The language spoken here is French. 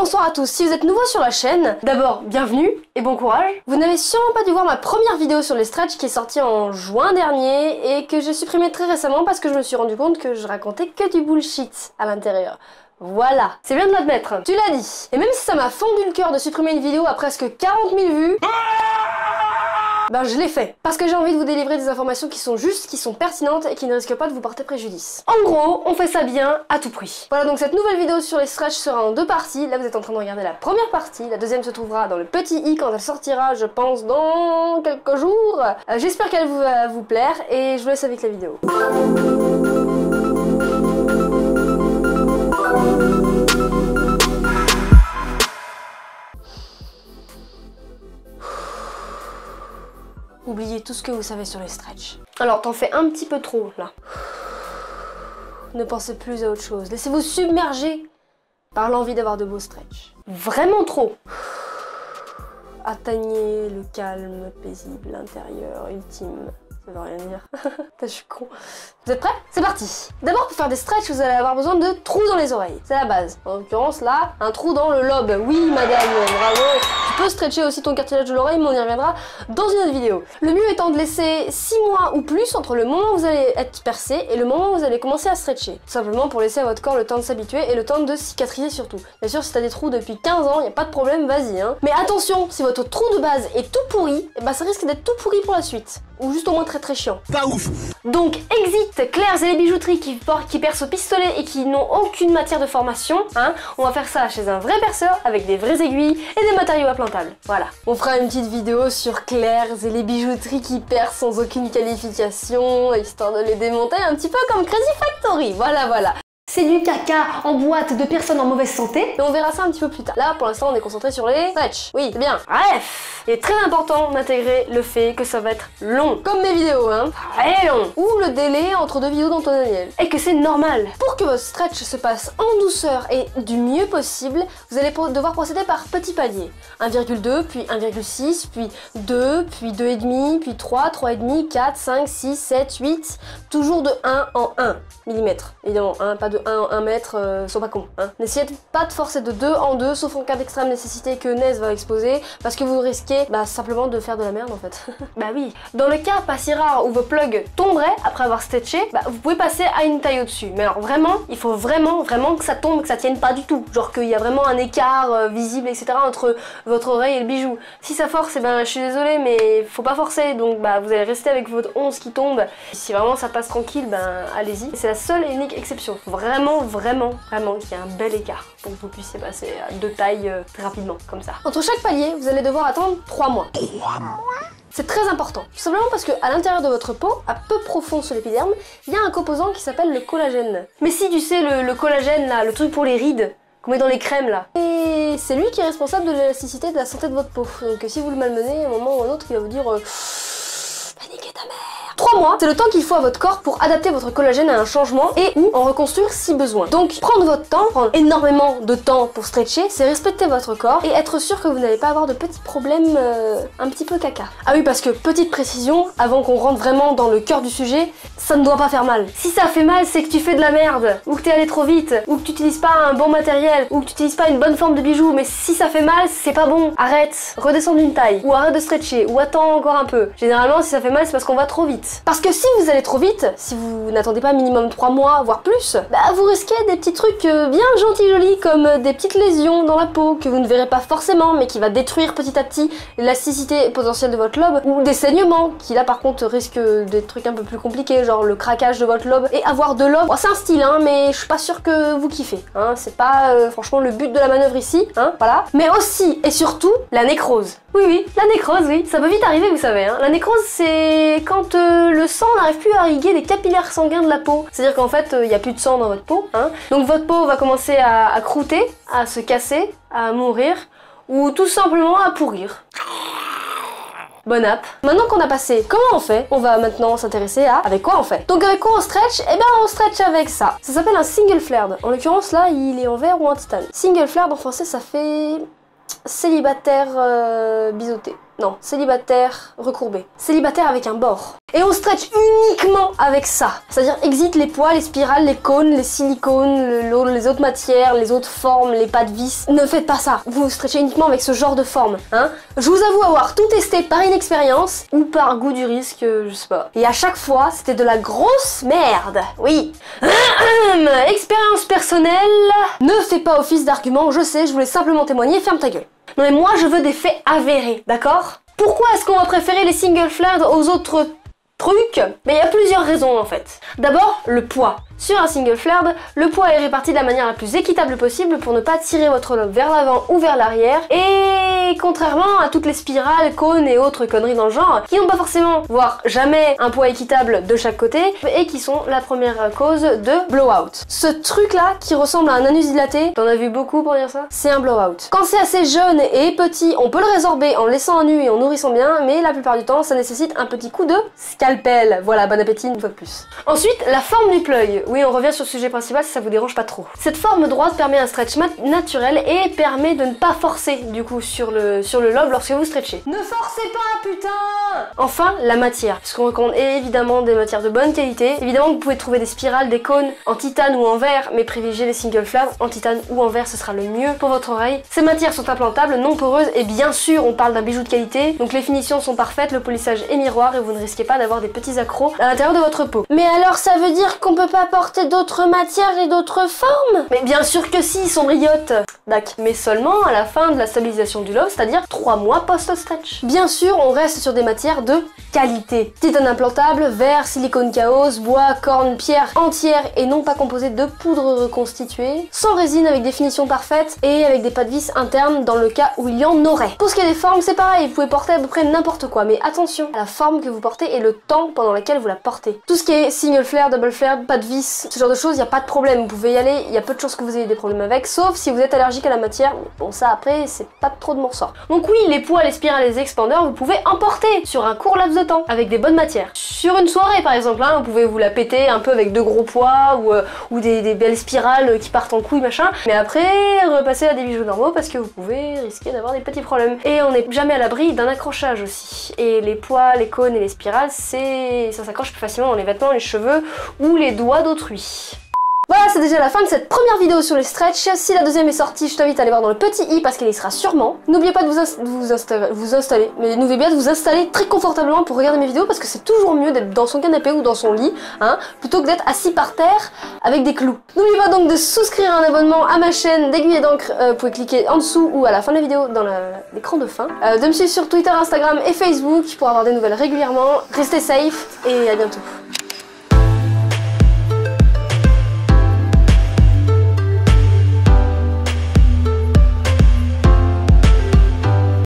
bonsoir à tous, si vous êtes nouveau sur la chaîne, d'abord bienvenue et bon courage. Vous n'avez sûrement pas dû voir ma première vidéo sur les stretch qui est sortie en juin dernier et que j'ai supprimée très récemment parce que je me suis rendu compte que je racontais que du bullshit à l'intérieur. Voilà, c'est bien de l'admettre, tu l'as dit. Et même si ça m'a fondu le cœur de supprimer une vidéo à presque 40 000 vues, ben je l'ai fait. Parce que j'ai envie de vous délivrer des informations qui sont justes, qui sont pertinentes et qui ne risquent pas de vous porter préjudice. En gros, on fait ça bien à tout prix. Voilà, donc cette nouvelle vidéo sur les stretch sera en deux parties. Là vous êtes en train de regarder la première partie, la deuxième se trouvera dans le petit i quand elle sortira, je pense dans quelques jours. J'espère qu'elle va vous plaire et je vous laisse avec la vidéo. Oubliez tout ce que vous savez sur les stretch. Alors t'en fais un petit peu trop là. Ne pensez plus à autre chose. Laissez-vous submerger par l'envie d'avoir de beaux stretch. Vraiment trop. Atteignez le calme paisible intérieur ultime. Ça veut rien dire. Je suis con. Vous êtes prêts? C'est parti. D'abord, pour faire des stretch, vous allez avoir besoin de trous dans les oreilles. C'est la base. En l'occurrence, là, un trou dans le lobe. Oui, madame, bravo. Tu peux stretcher aussi ton cartilage de l'oreille, mais on y reviendra dans une autre vidéo. Le mieux étant de laisser 6 mois ou plus entre le moment où vous allez être percé et le moment où vous allez commencer à stretcher. Tout simplement pour laisser à votre corps le temps de s'habituer et le temps de cicatriser surtout. Bien sûr, si t'as des trous depuis 15 ans, y a pas de problème, vas-y, hein. Mais attention, si votre trou de base est tout pourri, bah ça risque d'être tout pourri pour la suite. Ou juste au moins très chiant. Pas ouf. Donc exit Claire's et les bijouteries qui percent au pistolet et qui n'ont aucune matière de formation, hein. On va faire ça chez un vrai perceur avec des vraies aiguilles et des matériaux implantables. Voilà. On fera une petite vidéo sur Claire's et les bijouteries qui percent sans aucune qualification, histoire de les démonter un petit peu comme Crazy Factory. Voilà. C'est du caca en boîte de personnes en mauvaise santé. Et on verra ça un petit peu plus tard. Là, pour l'instant, on est concentré sur les stretch. Oui, c'est bien. Bref, il est très important d'intégrer le fait que ça va être long. Comme mes vidéos, hein. Très long. Ou le délai entre deux vidéos d'Antoine Daniel. Et que c'est normal. Pour que votre stretch se passe en douceur et du mieux possible, vous allez devoir procéder par petits paliers. 1,2, puis 1,6, puis 2, puis 2,5, puis 3, 3,5, 4, 5, 6, 7, 8. Toujours de 1 en 1 mm. Évidemment, hein, pas de 1 en 1 mètre, sois pas con. Hein. N'essayez pas de forcer de 2 en 2, sauf en cas d'extrême nécessité que Nez va exploser, parce que vous risquez simplement de faire de la merde en fait. Bah oui. Dans le cas pas si rare où vos plugs tomberaient après avoir stretché, vous pouvez passer à une taille au-dessus. Mais alors vraiment, il faut vraiment que ça tombe, que ça tienne pas du tout. Genre qu'il y a vraiment un écart visible, etc. entre votre oreille et le bijou. Si ça force, je suis désolée, mais faut pas forcer, donc vous allez rester avec votre 11 qui tombe. Si vraiment ça passe tranquille, allez-y. C'est la seule et unique exception. Vraiment qu'il y a un bel écart pour que vous puissiez passer à deux tailles très rapidement, comme ça. Entre chaque palier, vous allez devoir attendre 3 mois. 3 mois. C'est très important, tout simplement parce qu'à l'intérieur de votre peau, à peu profond sous l'épiderme, il y a un composant qui s'appelle le collagène. Mais si tu sais, le collagène là, le truc pour les rides, qu'on met dans les crèmes là. Et c'est lui qui est responsable de l'élasticité et de la santé de votre peau. Donc si vous le malmenez, à un moment ou à un autre, il va vous dire paniquez ta mère. 3 mois, c'est le temps qu'il faut à votre corps pour adapter votre collagène à un changement et ou en reconstruire si besoin. Donc prendre votre temps, prendre énormément de temps pour stretcher, c'est respecter votre corps et être sûr que vous n'allez pas avoir de petits problèmes un petit peu caca. Ah oui, parce que petite précision, avant qu'on rentre vraiment dans le cœur du sujet, ça ne doit pas faire mal. Si ça fait mal, c'est que tu fais de la merde, ou que t'es allé trop vite, ou que tu n'utilises pas un bon matériel, ou que tu n'utilises pas une bonne forme de bijou. Mais si ça fait mal, c'est pas bon. Arrête, redescends d'une taille, ou arrête de stretcher, ou attends encore un peu. Généralement, si ça fait mal, c'est parce qu'on va trop vite. Parce que si vous allez trop vite, si vous n'attendez pas minimum 3 mois, voire plus, vous risquez des petits trucs bien gentils jolis comme des petites lésions dans la peau que vous ne verrez pas forcément mais qui va détruire petit à petit l'élasticité potentielle de votre lobe, ou des saignements qui là par contre risquent des trucs un peu plus compliqués, genre le craquage de votre lobe. Et avoir de l'ob, c'est un style hein, mais je suis pas sûre que vous kiffez, hein. C'est pas franchement le but de la manœuvre ici, hein, voilà. Mais aussi et surtout la nécrose. Oui, la nécrose, oui, ça peut vite arriver, vous savez. Hein. La nécrose, c'est quand le sang n'arrive plus à irriguer les capillaires sanguins de la peau. C'est-à-dire qu'en fait, il n'y a plus de sang dans votre peau. Hein. Donc votre peau va commencer à croûter, à se casser, à mourir, ou tout simplement à pourrir. Bon app. Maintenant qu'on a passé comment on fait, on va maintenant s'intéresser à avec quoi on fait. Donc avec quoi on stretch? On stretch avec ça. Ça s'appelle un single flared. En l'occurrence là, il est en verre ou en titane. Single flared en français, ça fait célibataire biseauté. Non, célibataire recourbé. Célibataire avec un bord. Et on stretch uniquement avec ça. C'est-à-dire exit les poids, les spirales, les cônes, les silicones, les autres matières, les autres formes, les pas de vis. Ne faites pas ça. Vous stretchez uniquement avec ce genre de forme. Hein. Je vous avoue avoir tout testé par inexpérience ou par goût du risque, je sais pas. Et à chaque fois, c'était de la grosse merde. Oui. Expérience personnelle ne fait pas office d'argument, je sais, je voulais simplement témoigner, ferme ta gueule. Non mais moi je veux des faits avérés, d'accord? Pourquoi est-ce qu'on va préférer les single flared aux autres trucs? Mais il y a plusieurs raisons en fait. D'abord, le poids. Sur un single flared, le poids est réparti de la manière la plus équitable possible pour ne pas tirer votre lobe vers l'avant ou vers l'arrière. Et contrairement à toutes les spirales, cônes et autres conneries dans le genre, qui n'ont pas forcément, voire jamais, un poids équitable de chaque côté, et qui sont la première cause de blowout. Ce truc-là, qui ressemble à un anus dilaté, t'en as vu beaucoup pour dire ça? C'est un blowout. Quand c'est assez jeune et petit, on peut le résorber en laissant en nu et en nourrissant bien, mais la plupart du temps, ça nécessite un petit coup de scalpel. Voilà, bon appétit une fois de plus. Ensuite, la forme du plug. Oui, on revient sur le sujet principal si ça vous dérange pas trop. Cette forme droite permet un stretch naturel et permet de ne pas forcer du coup sur le lobe lorsque vous stretchez. Ne forcez pas, putain! Enfin, la matière. Parce qu'on recommande évidemment des matières de bonne qualité. Évidemment, vous pouvez trouver des spirales, des cônes en titane ou en verre, mais privilégiez les single flared en titane ou en verre, ce sera le mieux pour votre oreille. Ces matières sont implantables, non poreuses et bien sûr, on parle d'un bijou de qualité. Donc les finitions sont parfaites, le polissage est miroir et vous ne risquez pas d'avoir des petits accros à l'intérieur de votre peau. Mais alors, ça veut dire qu'on peut pas porter d'autres matières et d'autres formes? Mais bien sûr que si, sombriote. Dac. Mais seulement à la fin de la stabilisation du lobe, c'est-à-dire 3 mois post-stretch. Bien sûr, on reste sur des matières de qualité. Titane implantable, verre, silicone chaos, bois, corne, pierre entière et non pas composée de poudre reconstituée, sans résine avec des finitions parfaites et avec des pas de vis internes dans le cas où il y en aurait. Pour ce qui est des formes, c'est pareil, vous pouvez porter à peu près n'importe quoi, mais attention à la forme que vous portez et le temps pendant lequel vous la portez. Tout ce qui est single flare, double flare, pas de vis, ce genre de choses, il n'y a pas de problème, vous pouvez y aller, il y a peu de chances que vous ayez des problèmes avec, sauf si vous êtes allergique à la matière, bon ça après c'est pas trop de mon ressort. Donc oui, les poids, les spirales, les expandeurs, vous pouvez en porter sur un court laps de temps, avec des bonnes matières. Sur une soirée par exemple, hein, vous pouvez vous la péter un peu avec de gros poids, ou des belles spirales qui partent en couilles machin, mais après repasser à des bijoux normaux parce que vous pouvez risquer d'avoir des petits problèmes. Et on n'est jamais à l'abri d'un accrochage aussi. Et les poids, les cônes et les spirales, ça s'accroche plus facilement dans les vêtements, les cheveux ou les doigts d'autrui. Voilà, c'est déjà la fin de cette première vidéo sur les stretch. Si la deuxième est sortie, je t'invite à aller voir dans le petit i parce qu'elle y sera sûrement. N'oubliez pas de vous installer, mais n'oubliez pas de vous installer très confortablement pour regarder mes vidéos parce que c'est toujours mieux d'être dans son canapé ou dans son lit, hein, plutôt que d'être assis par terre avec des clous. N'oubliez pas donc de souscrire un abonnement à ma chaîne d'Aiguille et d'encre, vous pouvez cliquer en dessous ou à la fin de la vidéo dans l'écran de fin. De me suivre sur Twitter, Instagram et Facebook pour avoir des nouvelles régulièrement. Restez safe et à bientôt.